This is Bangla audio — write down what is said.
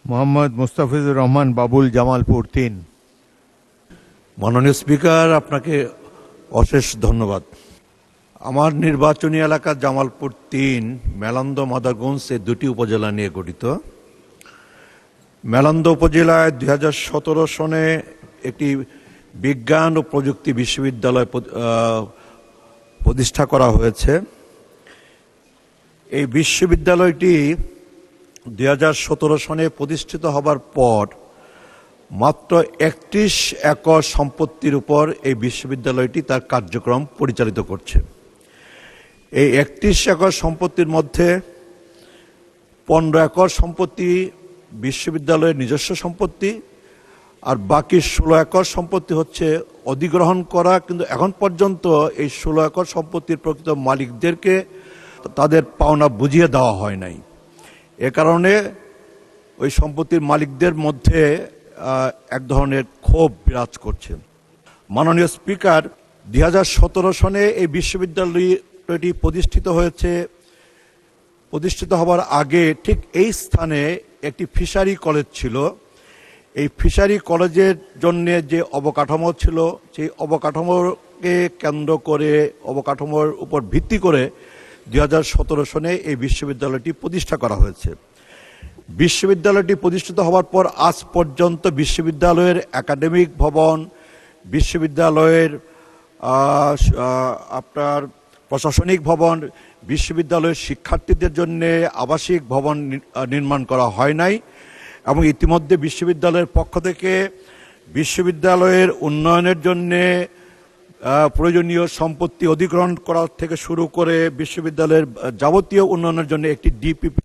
মোহাম্মদ মুস্তাফিজুর রহমান বাবুল, জামালপুর ৩। মাননীয় স্পিকার, আপনাকে অশেষ ধন্যবাদ। আমার নির্বাচনী এলাকা জামালপুর ৩, মেলান্দ, মাদারগঞ্জ এই দুটি উপজেলা নিয়ে গঠিত। মেলান্দ উপজেলায় 2017 সনে একটি বিজ্ঞান ও প্রযুক্তি বিশ্ববিদ্যালয় প্রতিষ্ঠা করা হয়েছে। এই বিশ্ববিদ্যালয়টি 2017 সনে প্রতিষ্ঠিত হবার পর মাত্র 31 একর সম্পত্তির উপর এই বিশ্ববিদ্যালয়টি তার কার্যক্রম পরিচালিত করছে। এই 31 একর সম্পত্তির মধ্যে 15 একর সম্পত্তি বিশ্ববিদ্যালয়ের নিজস্ব সম্পত্তি, আর বাকি 16 একর সম্পত্তি হচ্ছে অধিগ্রহণ করা, কিন্তু এখন পর্যন্ত এই 16 একর সম্পত্তির প্রকৃত মালিকদেরকে তাদের পাওনা বুঝিয়ে দেওয়া হয় নাই। এ কারণে ওই সম্পত্তির মালিকদের মধ্যে এক ধরনের ক্ষোভ বিরাজ করছে। মাননীয় স্পিকার, 2017 সনে এই বিশ্ববিদ্যালয়টি প্রতিষ্ঠিত হয়েছে। প্রতিষ্ঠিত হবার আগে ঠিক এই স্থানে একটি ফিশারি কলেজ ছিল। এই ফিশারি কলেজের জন্য যে অবকাঠামো ছিল, সেই অবকাঠামোকে কেন্দ্র করে, অবকাঠামোর উপর ভিত্তি করে 2017 সনে এই বিশ্ববিদ্যালয়টি প্রতিষ্ঠা করা হয়েছে। বিশ্ববিদ্যালয়টি প্রতিষ্ঠিত হওয়ার পর আজ পর্যন্ত বিশ্ববিদ্যালয়ের একাডেমিক ভবন, বিশ্ববিদ্যালয়ের আপনার প্রশাসনিক ভবন, বিশ্ববিদ্যালয়ের শিক্ষার্থীদের জন্য আবাসিক ভবন নির্মাণ করা হয় নাই। এবং ইতিমধ্যে বিশ্ববিদ্যালয়ের পক্ষ থেকে বিশ্ববিদ্যালয়ের উন্নয়নের জন্যে প্রয়োজনীয় সম্পত্তি অধিগ্রহণ করা থেকে শুরু করে বিশ্ববিদ্যালয়ের যাবতীয় উন্নয়নের জন্য একটি ডিপিপি